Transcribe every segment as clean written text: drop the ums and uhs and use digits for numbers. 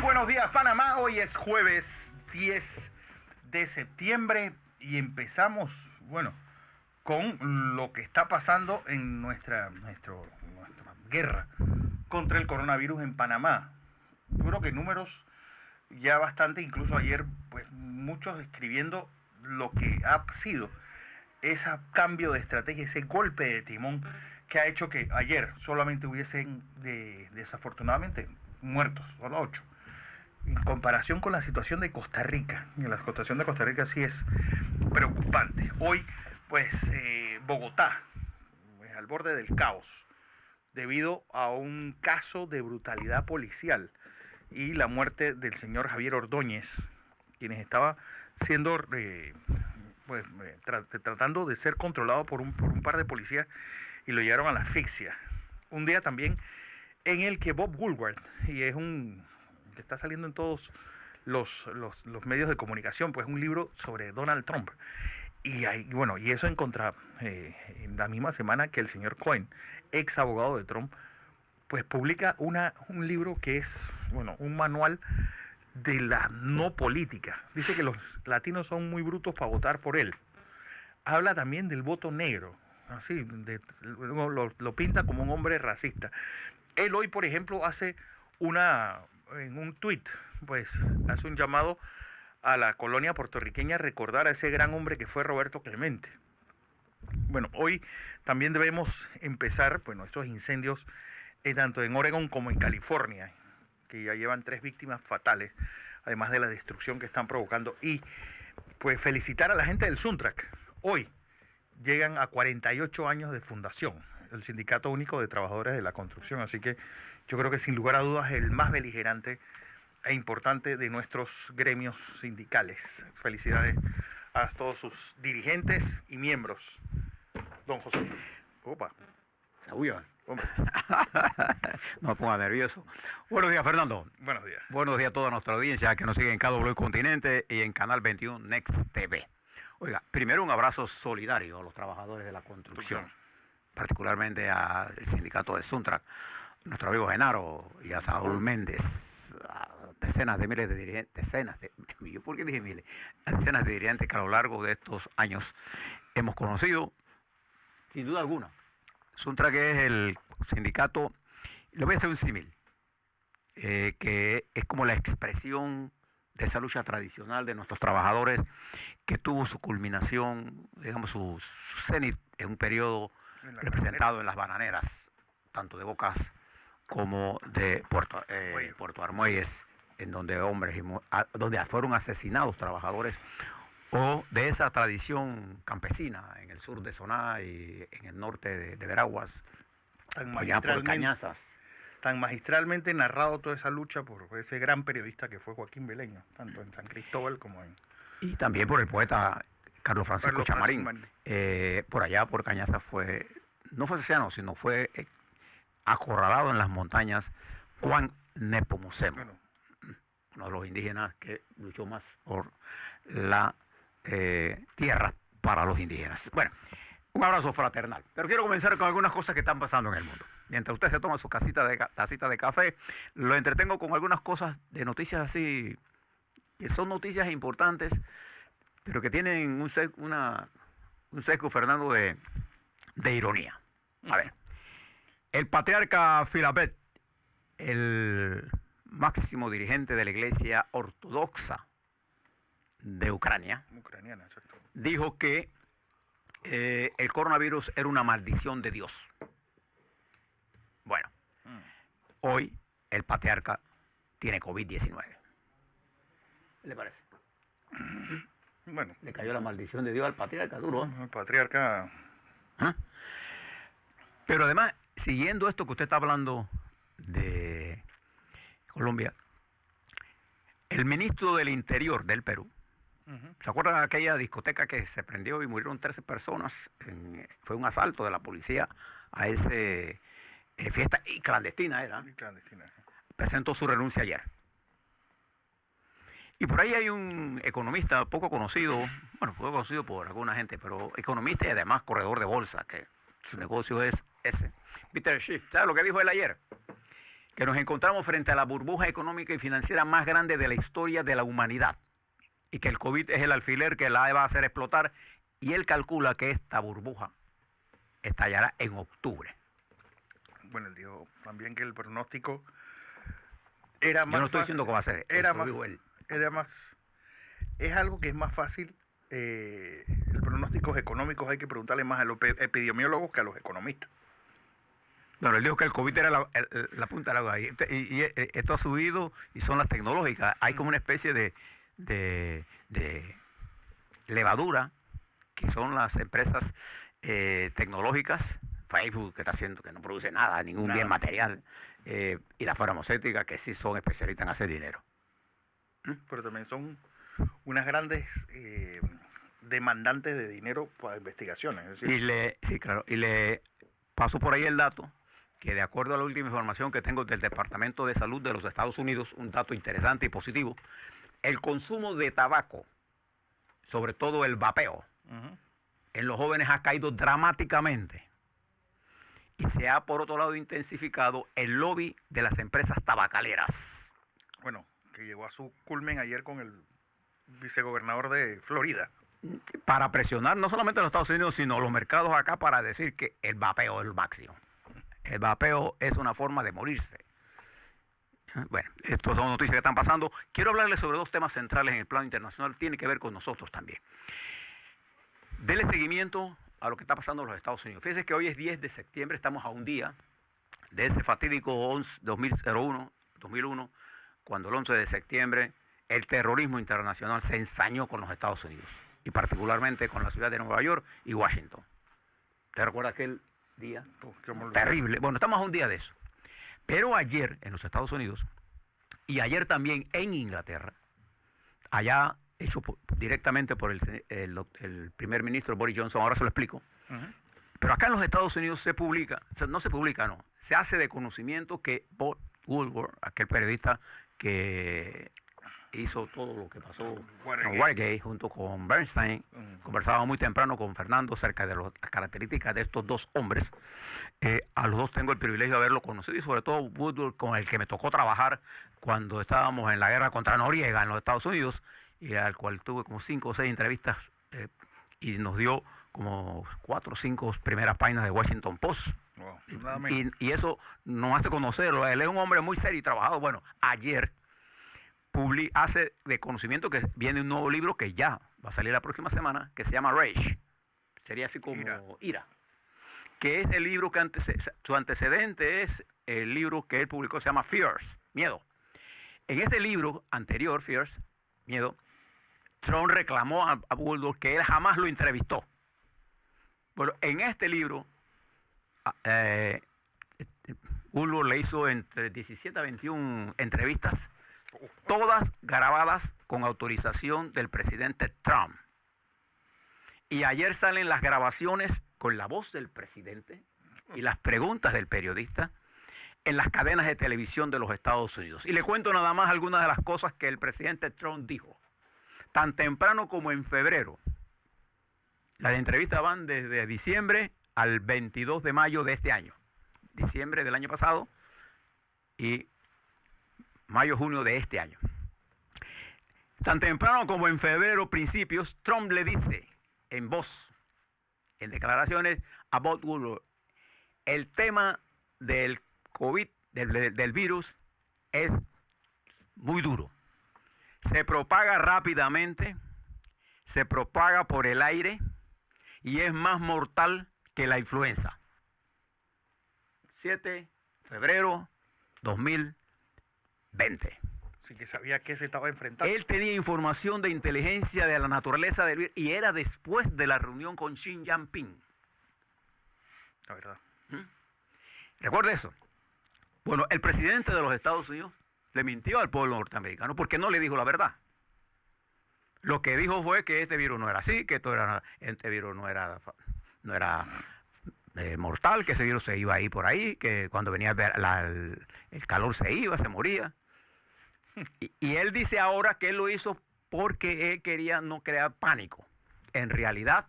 Muy buenos días, Panamá. Hoy es jueves 10 de septiembre y empezamos, con lo que está pasando en nuestra guerra contra el coronavirus en Panamá. Yo creo que números ya bastante, incluso ayer, pues muchos describiendo lo que ha sido ese cambio de estrategia, ese golpe de timón que ha hecho que ayer solamente hubiesen, desafortunadamente, muertos, solo 8. En comparación con la situación de Costa Rica, y la situación de Costa Rica sí es preocupante. Hoy, Bogotá, al borde del caos, debido a un caso de brutalidad policial y la muerte del señor Javier Ordóñez, quien estaba siendo tratando de ser controlado por un par de policías y lo llevaron a la asfixia. Un día también en el que Bob Woodward, y es que está saliendo en todos los medios de comunicación, pues un libro sobre Donald Trump. Y eso en la misma semana que el señor Cohen, ex abogado de Trump, pues publica un libro que es, un manual de la no política. Dice que los latinos son muy brutos para votar por él. Habla también del voto negro, así, lo pinta como un hombre racista. Él hoy, por ejemplo, hace en un tuit, pues hace un llamado a la colonia puertorriqueña a recordar a ese gran hombre que fue Roberto Clemente. Hoy también debemos empezar, estos incendios tanto en Oregón como en California, que ya llevan 3 víctimas fatales, además de la destrucción que están provocando. Y pues felicitar a la gente del Suntrack. Hoy llegan a 48 años de fundación, el Sindicato Único de Trabajadores de la Construcción. Así que yo creo que sin lugar a dudas el más beligerante e importante de nuestros gremios sindicales. Felicidades a todos sus dirigentes y miembros. Don José. Opa. Saúl. No me ponga nervioso. Buenos días, Fernando. Buenos días. Buenos días a toda nuestra audiencia que nos sigue en KW Continente y en Canal 21 Next TV. Oiga, primero un abrazo solidario a los trabajadores de la construcción, particularmente al sindicato de Suntrack, nuestro amigo Genaro y a Saúl Méndez, a decenas de miles de dirigentes, ¿por qué dije miles? A decenas de dirigentes que a lo largo de estos años hemos conocido, sin duda alguna. Suntrack es el sindicato, le voy a hacer un símil, que es como la expresión de esa lucha tradicional de nuestros trabajadores que tuvo su culminación, digamos, su cenit en un periodo representado en las bananeras, tanto de Bocas como de Puerto Armuelles, en donde donde fueron asesinados trabajadores, o de esa tradición campesina en el sur de Soná y en el norte de Veraguas, allá por Cañazas. Tan magistralmente narrado toda esa lucha por ese gran periodista que fue Joaquín Beleño, tanto en San Cristóbal como en... Y también por el poeta Carlos Francisco Chamarín. Por allá, por Cañazas, no fue asesinado, sino fue acorralado en las montañas Juan Nepomucemo, uno de los indígenas que luchó más por la tierra para los indígenas. Bueno, un abrazo fraternal. Pero quiero comenzar con algunas cosas que están pasando en el mundo. Mientras usted se toma su tacita de café, lo entretengo con algunas cosas de noticias así, que son noticias importantes, pero que tienen un sesgo, Fernando, de ironía. A ver, el patriarca Filapet, el máximo dirigente de la Iglesia Ortodoxa de Ucrania, dijo que el coronavirus era una maldición de Dios. Bueno, hoy el patriarca tiene COVID-19. ¿Qué le parece? Le cayó la maldición de Dios al patriarca, duro. El patriarca... Pero además, siguiendo esto que usted está hablando de Colombia, el ministro del Interior del Perú, ¿se acuerdan de aquella discoteca que se prendió y murieron 13 personas? Fue un asalto de la policía a ese fiesta clandestina era. Presentó su renuncia ayer. Y por ahí hay un economista poco conocido, poco conocido por alguna gente, pero economista y además corredor de bolsa, que su negocio es ese. Peter Schiff, ¿sabe lo que dijo él ayer? que nos encontramos frente a la burbuja económica y financiera más grande de la historia de la humanidad y que el COVID es el alfiler que la va a hacer explotar, y él calcula que esta burbuja estallará en octubre. Bueno, él dijo también que el pronóstico era más... Yo no estoy diciendo que va a ser, era eso más, dijo él. Era más... Es algo que es más fácil. El pronósticos económicos hay que preguntarle más a los epidemiólogos que a los economistas. Bueno, él dijo que el COVID era la punta de la hoja. Y esto ha subido y son las tecnológicas. Hay como una especie de levadura, que son las empresas tecnológicas, Facebook, que está haciendo, que no produce nada, ningún bien material, y la farmacéutica, que sí son especialistas en hacer dinero. Pero también son unas grandes demandantes de dinero para investigaciones. Es decir, Sí, claro. Y le paso por ahí el dato, que de acuerdo a la última información que tengo del Departamento de Salud de los Estados Unidos, un dato interesante y positivo, el consumo de tabaco, sobre todo el vapeo, en los jóvenes ha caído dramáticamente. Y se ha, por otro lado, intensificado el lobby de las empresas tabacaleras. Bueno, que llegó a su culmen ayer con el vicegobernador de Florida. Para presionar no solamente a los Estados Unidos, sino los mercados acá, para decir que el vapeo es el máximo. El vapeo es una forma de morirse. Bueno, estas son noticias que están pasando. Quiero hablarles sobre dos temas centrales en el plano internacional. Tiene que ver con nosotros también. Dele seguimiento a lo que está pasando en los Estados Unidos. Fíjense que hoy es 10 de septiembre, estamos a un día de ese fatídico 2001, cuando el 11 de septiembre el terrorismo internacional se ensañó con los Estados Unidos, y particularmente con la ciudad de Nueva York y Washington. ¿Te recuerdas aquel día? Terrible. Bueno, estamos a un día de eso. Pero ayer en los Estados Unidos, y ayer también en Inglaterra, allá hecho directamente por el primer ministro Boris Johnson, ahora se lo explico. Pero acá en los Estados Unidos se publica, o sea, no se publica, no, se hace de conocimiento que Bob Woodward, aquel periodista que hizo todo lo que pasó en Watergate junto con Bernstein, conversaba muy temprano con Fernando acerca de las características de estos dos hombres. A los dos tengo el privilegio de haberlo conocido, y sobre todo Woodward, con el que me tocó trabajar cuando estábamos en la guerra contra Noriega en los Estados Unidos, y al cual tuve como 5 o 6 entrevistas, y nos dio como 4 o 5 primeras páginas de Washington Post. Wow, y eso nos hace conocerlo. Él es un hombre muy serio y trabajado. Bueno, ayer hace de conocimiento que viene un nuevo libro que ya va a salir la próxima semana, que se llama Rage. Sería así como Ira. Que es el libro que su antecedente es el libro que él publicó, se llama Fears, Miedo. En ese libro anterior, Fears, Miedo, Trump reclamó a Woodward que él jamás lo entrevistó. Bueno, en este libro, Woodward le hizo entre 17 a 21 entrevistas, todas grabadas con autorización del presidente Trump. Y ayer salen las grabaciones con la voz del presidente y las preguntas del periodista en las cadenas de televisión de los Estados Unidos. Y le cuento nada más algunas de las cosas que el presidente Trump dijo. Tan temprano como en febrero. Las entrevistas van desde diciembre al 22 de mayo de este año. Diciembre del año pasado y mayo, junio de este año. Tan temprano como en febrero, principios, Trump le dice en voz, en declaraciones, a Bob Woodward: el tema del COVID, del virus, es muy duro. Se propaga rápidamente, se propaga por el aire y es más mortal que la influenza. 7 de febrero 2020. Sí, que sabía que se estaba enfrentando. Él tenía información de inteligencia de la naturaleza del virus, y era después de la reunión con Xi Jinping. La verdad. ¿Recuerda eso? Bueno, el presidente de los Estados Unidos le mintió al pueblo norteamericano porque no le dijo la verdad. Lo que dijo fue que este virus no era así, que este virus no era mortal, que ese virus se iba a ir por ahí, que cuando venía el calor se iba, se moría. Y él dice ahora que él lo hizo porque él quería no crear pánico. En realidad,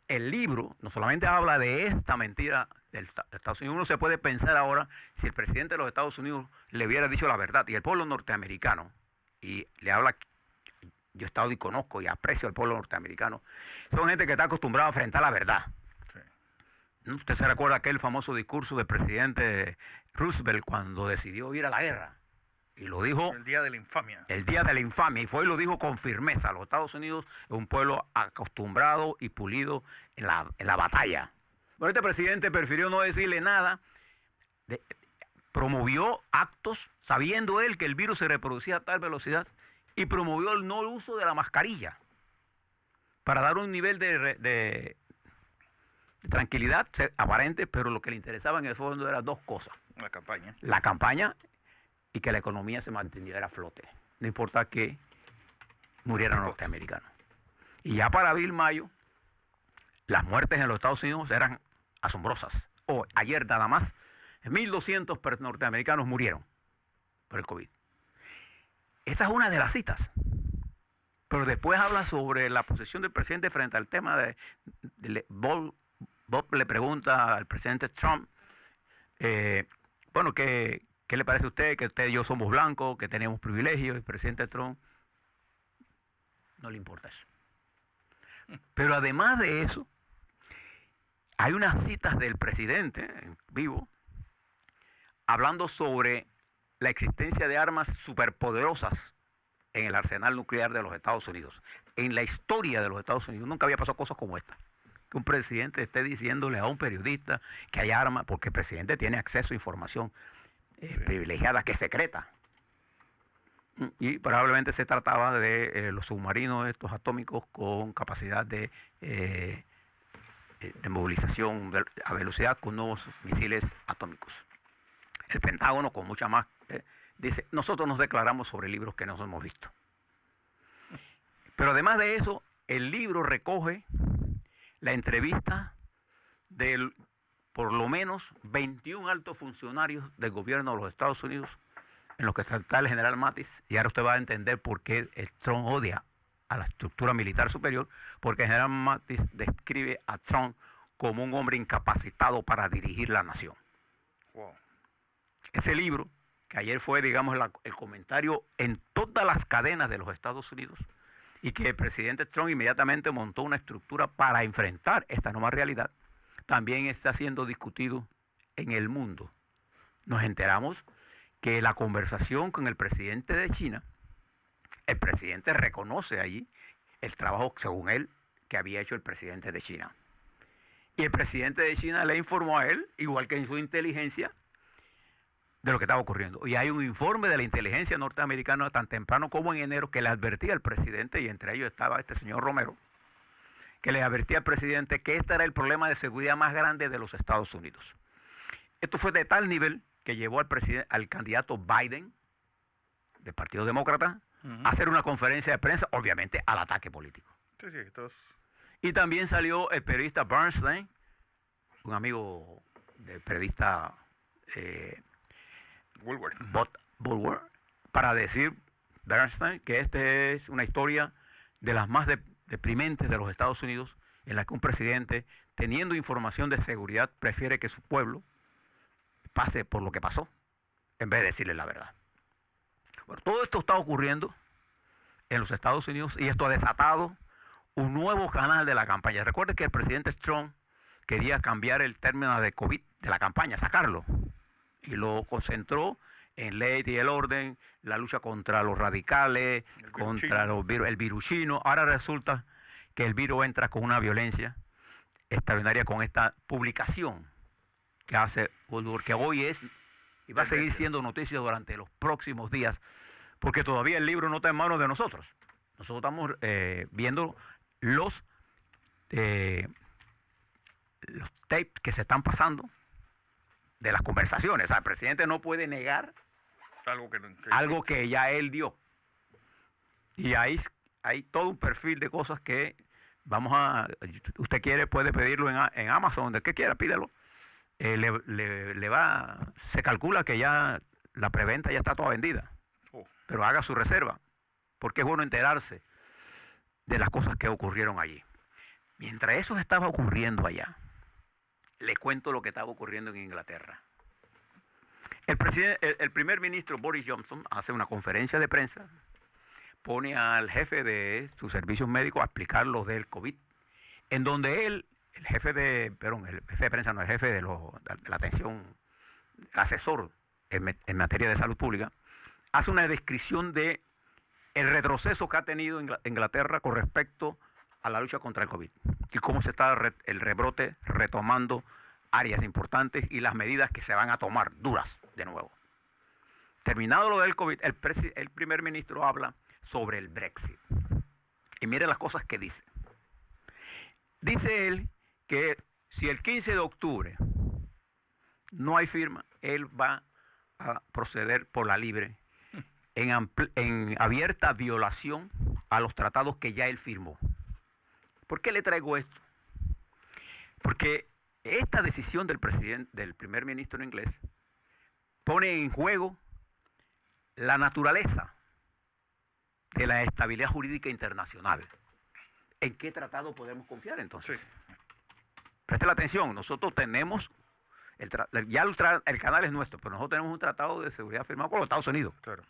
el libro no solamente habla de esta mentira de Estados Unidos. Uno se puede pensar ahora si el presidente de los Estados Unidos le hubiera dicho la verdad, y el pueblo norteamericano, y le habla, yo he estado y conozco y aprecio al pueblo norteamericano, son gente que está acostumbrada a enfrentar la verdad. Sí. Usted se recuerda aquel famoso discurso del presidente Roosevelt cuando decidió ir a la guerra. Y lo dijo... El día de la infamia. El día de la infamia. Y fue y lo dijo con firmeza. Los Estados Unidos es un pueblo acostumbrado y pulido en la batalla. Pero este presidente prefirió no decirle nada. Promovió actos sabiendo él que el virus se reproducía a tal velocidad y promovió el no uso de la mascarilla para dar un nivel de tranquilidad aparente, pero lo que le interesaba en el fondo eran dos cosas. La campaña. La campaña y que la economía se mantuviera a flote. No importa que murieran norteamericanos. Y ya para abril-mayo, las muertes en los Estados Unidos eran asombrosas. Ayer nada más, 1.200 norteamericanos murieron por el COVID. Esa es una de las citas. Pero después habla sobre la posición del presidente frente al tema de Bob le pregunta al presidente Trump, bueno, ¿qué le parece a usted? Que usted y yo somos blancos, que tenemos privilegios. El presidente Trump no le importa eso. Pero además de eso, hay unas citas del presidente en vivo hablando sobre la existencia de armas superpoderosas en el arsenal nuclear de los Estados Unidos. En la historia de los Estados Unidos nunca había pasado cosas como esta. Que un presidente esté diciéndole a un periodista que hay armas, porque el presidente tiene acceso a información privilegiada, que es secreta. Y probablemente se trataba de los submarinos estos atómicos con capacidad de movilización a velocidad con nuevos misiles atómicos. El Pentágono, con mucha más, dice, nosotros nos declaramos sobre libros que no hemos visto. Pero además de eso, el libro recoge la entrevista de por lo menos 21 altos funcionarios del gobierno de los Estados Unidos, en los que está el general Mattis, y ahora usted va a entender por qué el Trump odia a la estructura militar superior, porque el general Mattis describe a Trump como un hombre incapacitado para dirigir la nación. Wow. Ese libro, que ayer fue, digamos, el comentario en todas las cadenas de los Estados Unidos, y que el presidente Trump inmediatamente montó una estructura para enfrentar esta nueva realidad, también está siendo discutido en el mundo. Nos enteramos que la conversación con el presidente de China, el presidente reconoce allí el trabajo, según él, que había hecho el presidente de China. Y el presidente de China le informó a él, igual que en su inteligencia, de lo que estaba ocurriendo. Y hay un informe de la inteligencia norteamericana tan temprano como en enero que le advertía al presidente, y entre ellos estaba este señor Romero, que le advertía al presidente que este era el problema de seguridad más grande de los Estados Unidos. Esto fue de tal nivel que llevó al candidato Biden, del Partido Demócrata, a hacer una conferencia de prensa, obviamente al ataque político. Sí, sí, todos. Y también salió el periodista Bernstein, un amigo del periodista Woodward, para decir, Bernstein, que esta es una historia de las más deprimentes de los Estados Unidos, en la que un presidente, teniendo información de seguridad, prefiere que su pueblo pase por lo que pasó, en vez de decirle la verdad. Bueno, todo esto está ocurriendo en los Estados Unidos y esto ha desatado un nuevo canal de la campaña. Recuerde que el presidente Trump quería cambiar el término de COVID de la campaña, sacarlo, y lo concentró en ley y el orden, la lucha contra los radicales, contra el virus chino. Ahora resulta que el virus entra con una violencia extraordinaria con esta publicación que hace Woodward, que hoy es y va a seguir siendo noticia durante los próximos días, porque todavía el libro no está en manos de nosotros. Nosotros estamos viendo los tapes que se están pasando de las conversaciones. O sea, el presidente no puede negar algo que ya él dio. Y ahí hay todo un perfil de cosas que usted quiere, puede pedirlo en Amazon, donde quiera, pídelo. Se calcula que ya la preventa ya está toda vendida. Pero haga su reserva, porque es bueno enterarse de las cosas que ocurrieron allí. Mientras eso estaba ocurriendo allá, le cuento lo que estaba ocurriendo en Inglaterra. El primer ministro Boris Johnson hace una conferencia de prensa, pone al jefe de sus servicios médicos a explicar lo del COVID, en donde él, el jefe de prensa, no, el jefe de la atención, el asesor en materia de salud pública, hace una descripción de el retroceso que ha tenido Inglaterra con respecto a la lucha contra el COVID y cómo se está el rebrote retomando áreas importantes y las medidas que se van a tomar duras de nuevo. Terminado lo del COVID, el primer ministro habla sobre el Brexit. Y mire las cosas que dice. Dice él que si el 15 de octubre no hay firma, él va a proceder por la libre en abierta violación a los tratados que ya él firmó. ¿Por qué le traigo esto? Porque esta decisión del primer ministro inglés pone en juego la naturaleza de la estabilidad jurídica internacional. ¿En qué tratado podemos confiar entonces? Sí. Preste la atención, nosotros tenemos, el canal es nuestro, pero nosotros tenemos un tratado de seguridad firmado con los Estados Unidos. Claro.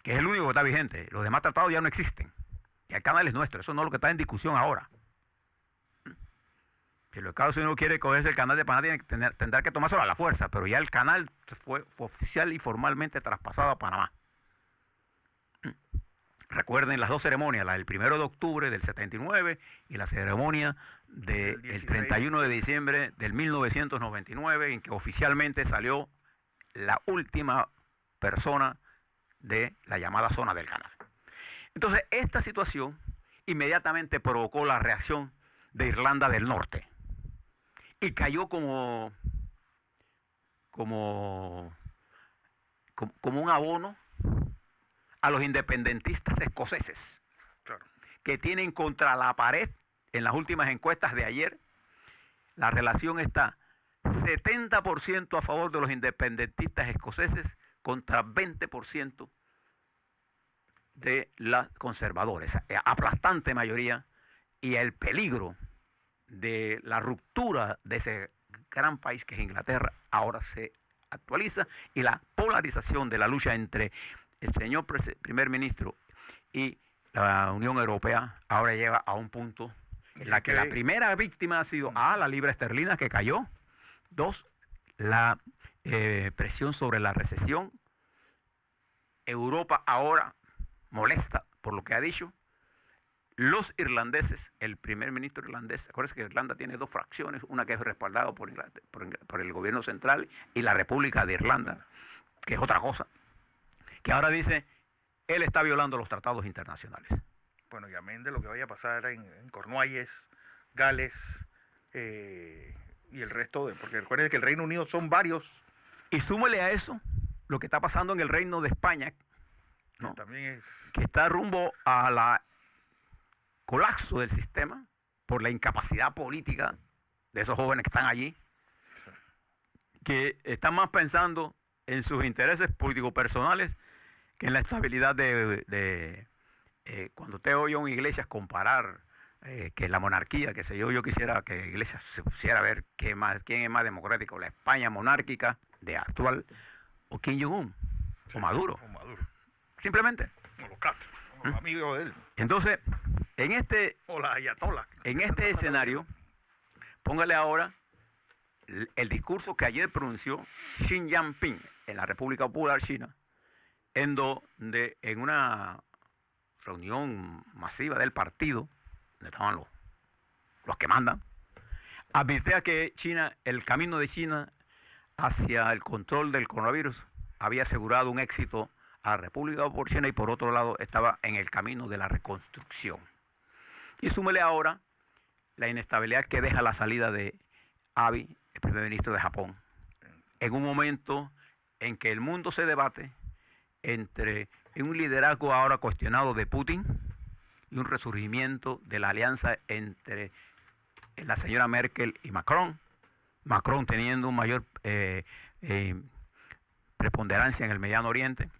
Que es el único que está vigente. Los demás tratados ya no existen. Ya el canal es nuestro, eso no es lo que está en discusión ahora. Si los Estados Unidos quiere cogerse el canal de Panamá, tendrá que tomárselo a la fuerza, pero ya el canal fue oficial y formalmente traspasado a Panamá. Recuerden las dos ceremonias, la del 1 de octubre del 79 y la ceremonia del 31 de diciembre del 1999, en que oficialmente salió la última persona de la llamada zona del canal. Entonces, esta situación inmediatamente provocó la reacción de Irlanda del Norte y cayó como un abono a los independentistas escoceses, claro, que tienen contra la pared en las últimas encuestas de ayer. La relación está 70% a favor de los independentistas escoceses contra 20% de los conservadores, aplastante mayoría, y el peligro de la ruptura de ese gran país que es Inglaterra ahora se actualiza, y la polarización de la lucha entre el señor primer ministro y la Unión Europea ahora lleva a un punto en la que la primera víctima ha sido la libra esterlina, que cayó; 2, la presión sobre la recesión. Europa ahora molesta por lo que ha dicho. Los irlandeses, el primer ministro irlandés, acuérdense que Irlanda tiene dos fracciones, una que es respaldada por el gobierno central y la República de Irlanda, que es otra cosa, que ahora dice, él está violando los tratados internacionales. Bueno, y amén de lo que vaya a pasar en Cornualles, Gales y el resto, porque recuerden que el Reino Unido son varios. Y súmele a eso lo que está pasando en el Reino de España, ¿no? Que está rumbo a la colapso del sistema por la incapacidad política de esos jóvenes que están allí, que están más pensando en sus intereses políticos personales que en la estabilidad cuando usted oye a un Iglesias comparar que la monarquía, que sé yo quisiera que Iglesias se pusiera a ver quién es más democrático, la España monárquica de actual o Kim Jong-un, sí, o Maduro. Simplemente. O los Castro, o los amigos de él. Entonces, en este escenario, póngale ahora el discurso que ayer pronunció Xi Jinping en la República Popular China, en donde en una reunión masiva del partido, donde estaban los que mandan, advirtió que el camino de China hacia el control del coronavirus había asegurado un éxito a la República Popular China, y por otro lado estaba en el camino de la reconstrucción. Y súmele ahora la inestabilidad que deja la salida de Abe, el primer ministro de Japón, en un momento en que el mundo se debate entre un liderazgo ahora cuestionado de Putin y un resurgimiento de la alianza entre la señora Merkel y Macron teniendo un mayor preponderancia en el Mediano Oriente.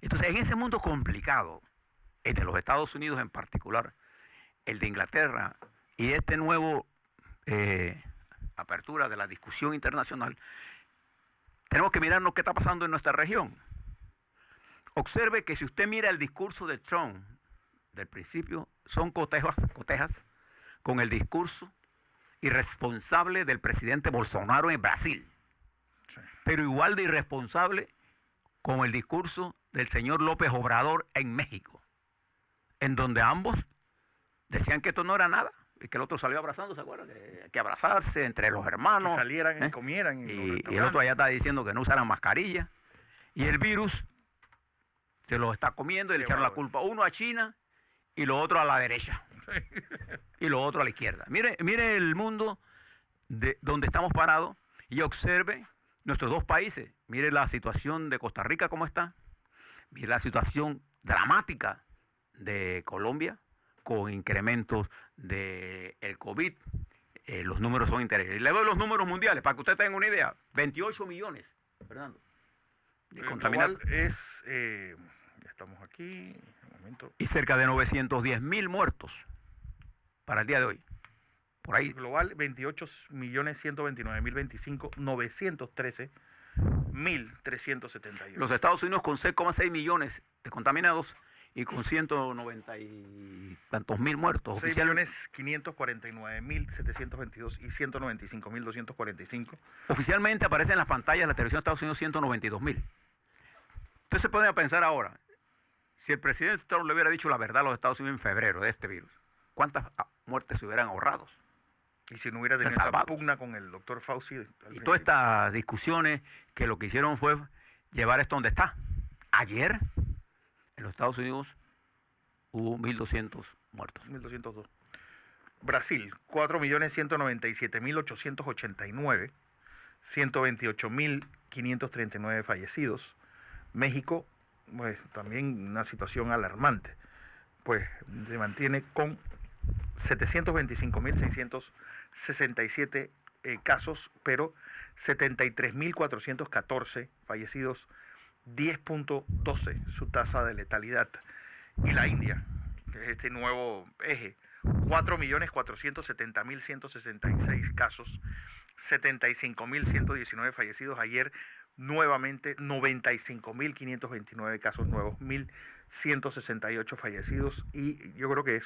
Entonces, en ese mundo complicado, entre los Estados Unidos en particular, el de Inglaterra y este nuevo apertura de la discusión internacional, tenemos que mirarnos qué está pasando en nuestra región. Observe que si usted mira el discurso de Trump del principio, son cotejas con el discurso irresponsable del presidente Bolsonaro en Brasil, sí, pero igual de irresponsable con el discurso del señor López Obrador en México, en donde ambos decían que esto no era nada y que el otro salió abrazando, ¿se acuerdan? Que abrazarse entre los hermanos. Que salieran y comieran. Y el otro allá está diciendo que no usaran mascarilla. Y el virus se lo está comiendo y le echaron la culpa uno a China y lo otro a la derecha. Y lo otro a la izquierda. Mire el mundo donde estamos parados y observe nuestros dos países. Mire la situación de Costa Rica cómo está. Mire la situación dramática de Colombia con incrementos del COVID. Los números son interesantes. Le doy los números mundiales para que usted tenga una idea. 28 millones, Fernando, de contaminados. Ya estamos aquí. Un momento. Y cerca de 910.000 muertos para el día de hoy. Por ahí. Global, 28.129.025, 913.371. Los Estados Unidos con 6,6 millones de contaminados y con 190 y tantos mil muertos. 6.549.722 y 195.245. Oficialmente aparece en las pantallas de la televisión de Estados Unidos 192.000. Usted se pone a pensar ahora, si el presidente Trump le hubiera dicho la verdad a los Estados Unidos en febrero de este virus, ¿cuántas muertes se hubieran ahorrado? Y si no hubiera tenido esta pugna con el doctor Fauci. Y todas estas discusiones que lo que hicieron fue llevar esto donde está. Ayer, en los Estados Unidos, hubo 1.200 muertos. 1.202. Brasil, 4.197.889, 128.539 fallecidos. México, pues también una situación alarmante. Pues se mantiene con 725.667 casos, pero 73.414 fallecidos, 10.12 su tasa de letalidad. Y la India, que es este nuevo eje, 4.470.166 casos, 75.119 fallecidos. Ayer nuevamente 95.529 casos nuevos, 1.168 fallecidos. Y yo creo que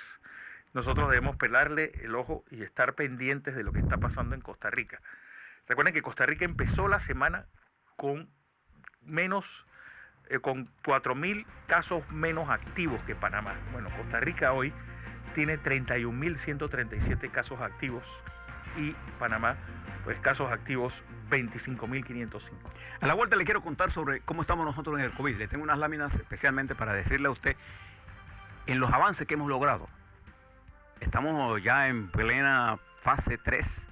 nosotros debemos pelarle el ojo y estar pendientes de lo que está pasando en Costa Rica. Recuerden que Costa Rica empezó la semana con con 4.000 casos menos activos que Panamá. Bueno, Costa Rica hoy tiene 31.137 casos activos y Panamá, pues casos activos 25.505. A la vuelta le quiero contar sobre cómo estamos nosotros en el COVID. Le tengo unas láminas especialmente para decirle a usted en los avances que hemos logrado. Estamos ya en plena fase 3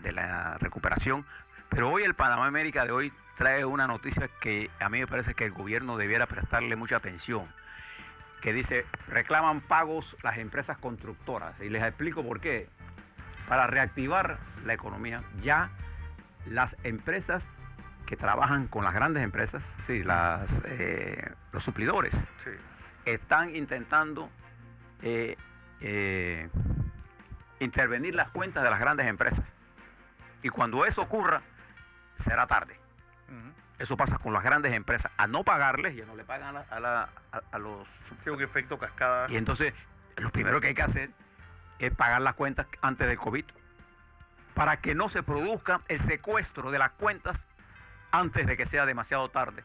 de la recuperación, pero hoy el Panamá América de hoy trae una noticia que a mí me parece que el gobierno debiera prestarle mucha atención, que dice, reclaman pagos las empresas constructoras. Y les explico por qué. Para reactivar la economía, ya las empresas que trabajan con las grandes empresas, sí, los suplidores, sí, están intentando intervenir las cuentas de las grandes empresas. Y cuando eso ocurra, será tarde. Eso pasa con las grandes empresas. A no pagarles, ya no le pagan a los... Tiene un efecto cascada. Y entonces, lo primero que hay que hacer es pagar las cuentas antes del COVID, para que no se produzca el secuestro de las cuentas antes de que sea demasiado tarde.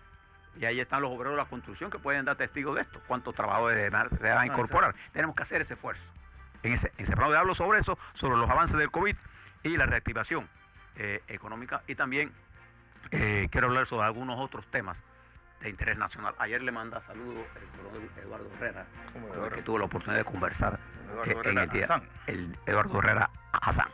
Y ahí están los obreros de la construcción que pueden dar testigo de esto. ¿Cuántos trabajadores se van a incorporar? Tenemos que hacer ese esfuerzo. En ese plano hablo sobre eso, sobre los avances del COVID y la reactivación económica. Y también quiero hablar sobre algunos otros temas de interés nacional. Ayer le manda saludos el coronel Eduardo Herrera, con el que tuve la oportunidad de conversar en el día. El Eduardo Herrera Hassan.